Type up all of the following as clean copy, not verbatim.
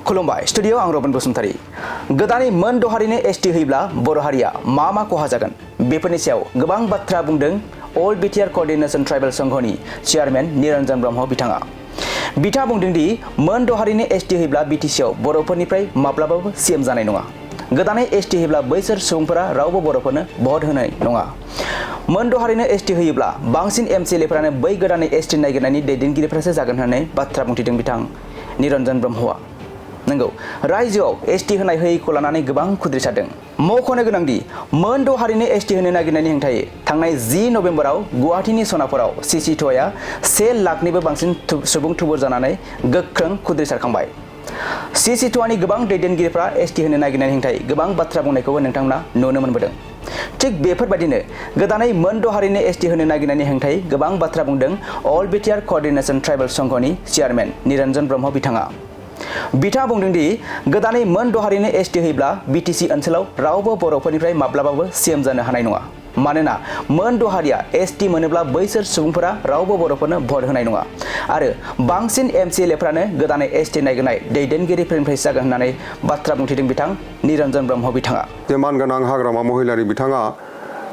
खुलुमबाय स्टुडियो आं रबन बसुमतारी गोदानै मोन द' हारिनो एसटि होयोब्ला बर' हारिया मा खहा जागोन बेफोरनि सायाव गोबां बाथ्रा बुंदों अल बिटिआर कोअर्डिनेशन ट्राइबेल संघनि चेयारमेन रनजन ब्रह्म बिथाङा बुंदों दि मोन द' हारिनो एसटि होयोब्ला बिटिसिआव बर'फोरनिफ्राय माब्लाबाबो सीएम जानाय नङा गोदानै एसटि होयोब्ला बैसोर सुबुंफोरा रावबो बर'फोरनो भट होनाय नङा मोन द' हारिनो एसटि होयोब्ला बांसिन एमसिएलएफोरानो बै गोदानै एसटि नागिरनायनि दैदेनगिरिफोरासो जागोन होननानै बाथ्रा बुंथिदों बिथां रनजन ब्रह्मआ नंगौ राज्योआव एसटि होनाय होयैखौ लानानै गोबां खुद्रिसारदों मख'नो गोनांदि मोन द' हारिनो एसटि होनो नागिरनायनि हेंथायै थांनाय 10 नभेम्बराव गुवाहाटीनि सनापुराव सिसिट'आ 1 लाखनिबो बांसिन सुबुं थुबुर जानानै गोख्रों खुद्रिसारखांबाय सिसिट'आनि गोबां दैदेनगिरिफ्रा एसटि होनो नागिरनायनि हेंथायै गोबां बाथ्रा बुंनायखौबो नोंथांमोना नुनो मोनबोदों थिग बेफोरबायदिनो गोदानै मोन द' हारिनो एसटि होनो नागिरनायनि हेंथायै गोबां बाथ्रा बुंदों अल बिटिआर कोअर्डिनेशन ट्राइबेल संघनि चेयारमेन रनजन ब्रह्म बिथाङा बुंदों दि गोदानै मोन द' हारिनो एसटि होयोब्ला बिटिसि ओनसोलाव रावबो बर'फोरनिफ्राय माब्लाबाबो सीएम जानो हानाय नङा मानोना मोन द' हारिया एसटि मोनोब्ला बैसोर सुबुंफोरा रावबो बर'फोरनो भट होनाय नङा आरो बांसिन एमसिएलएफ्रानो गोदानै एसटि नागिरनाय दैदेनगिरिफोरनिफ्राय जागोन होननानै बाथ्रा बुंथिदों बिथां रनजन ब्रह्म बिथाङा मानगोनां हाग्रामा महिलारि बिथाङा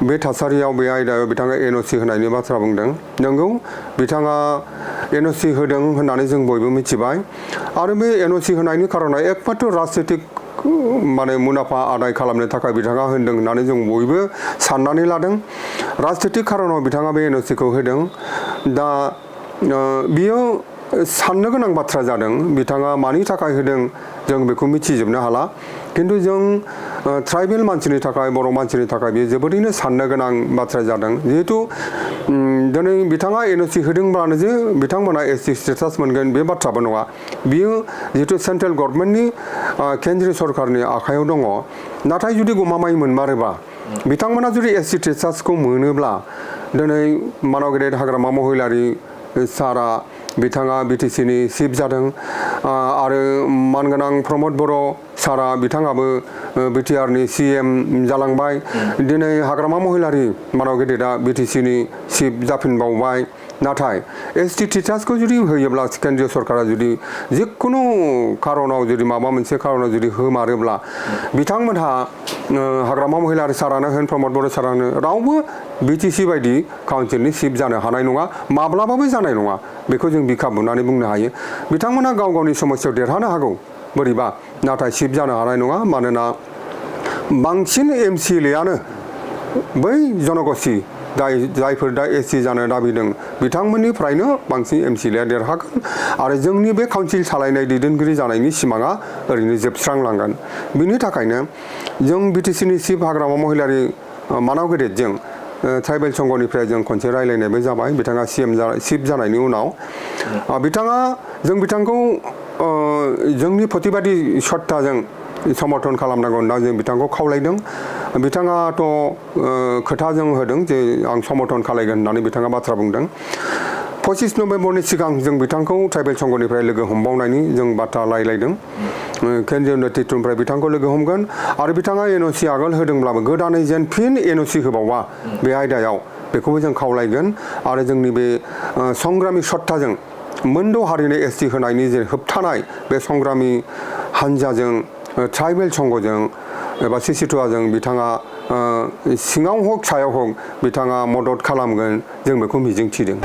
बे थासारियाव बे आयदायाव बिथाङा एनअसि होनायनि बाथ्रा बुंदों नंगौ बिथाङा एनअसि होदों होननानै जों बयबो मिथिबाय आरो बे एनअसि होनायनि खारना एकमात्र राजनीतिक माने मुलाम्फा आदाय खालामनो थाखाय बिथाङा होनदों होननानै जों बयबो साननानै लादों राजनीतिक खारनाव बिथाङा बे एनअसिखौ होदों दा बियो साननो गोनां बाथ्रा जादों बिथाङा मानि थाखाय होदों जों बेखौ मिथिजोबनो हाला किन्तु जों ट्राइबेल मानसिनि थाखाय बर' मानसिनि थाखाय बेयो जोबोरैनो साननो गोनां बाथ्रा जादों जिहेतु दिनै बिथाङा एनअसि होदोंब्लानो जे बिथांमोना एसटि स्टेटास मोनगोन बे बाथ्राबो नङा बियो जिहेतु सेन्ट्रेल गभर्नमेन्टनि केन्द्रीय सरकारनि आखायाव दङ नाथाय जुदि गमामायै मोनमारोबा बिथांमोना जुदि एसटि स्टेटासखौ मोनोब्ला दिनै मानाव गेदेर हाग्रामा महिलारि सारा बिथाङा बिटिसिनि चिफ जादों आरो मानगोनां प्रमद बर' सारा बिथाङाबो बिटिआरनि सीएम जालांबाय दिनै हाग्रामा महिलारि मानाव गेदेरा बिटिसिनि चिफ जाफिनबावबाय नाथाय एसटि स्टेटासखौ जुदि होयोब्ला केन्द्रीय सरकारा जुदि जिखुनु खारनाव जुदि माबा मोनसे खारनाव जुदि होमारोब्ला बिथांमोनहा हाग्रामा महिलारि सारानो होन प्रमद बर' सारानो रावबो बिटिसि बायदि काउन्सिलनि चिफ जानो हानाय नङा माब्लाबाबो जानाय नङा बेखौ जों बिखा बुनानै बुंनो हायो बिथांमोना गाव गावनि समस्यायाव देरहानो हागौ बोरैबा नाथाय चिफ जानो हानाय नङा मानोना बांसिन एमसिएलएआनो बै जनगोष्ठी जायफोर दा एससि जानो दाबिदों बिथांमोननिफ्रायनो बांसिन एमसिएलएआ देरहागोन आरो जोंनि बे काउन्सिल सालायनाय दैदेनगिरि जानायनि सिमाङा ओरैनो जोबस्रांलांगोन बिनि थाखायनो जों बिटिसिनि चिफ हाग्रामा महिलारि मानाव गेदेरजों ट्राइबेल संघनिफ्राय जों खनसे रायलायनायबो जाबाय बिथाङा सीएम चिफ जानायनि उनाव जों बिथांखौ जोंनि प्रतिबादि सत्ताजों समर्थन खालामनांगौ होनना जों बिथांखौ खावलायदों बिथाङाथ' खोथाजों होदों जे आं समर्थन खालायगोन होननानै बिथाङा बाथ्रा बुंदों 25 नभेम्बरनि सिगां जों बिथांखौ ट्राइबेल संघनिफ्राय लोगो हमबावनायनि जों बाथ्रा रायलायदों केन्द्रीय नेतृत्वनिफ्राय बिथांखौ लोगो हमगोन आरो बिथाङा एनअसि आगोल होदोंब्लाबो गोदानै जेन फिन एनअसि होबावा बे आयदायाव बेखौबो जों खावलायगोन आरो जोंनि बे संग्रामि सत्ताजों मोन द' हारिनो एसटि होनायनि जे होबथानाय बे संग्रामि हान्जाजों ट्राइबेल संघजों एबा सिसिट'आजों बिथाङा सिङाव हक सायाव हक बिथाङा मदद खालामगोन जों बेखौ मिजिंथिदों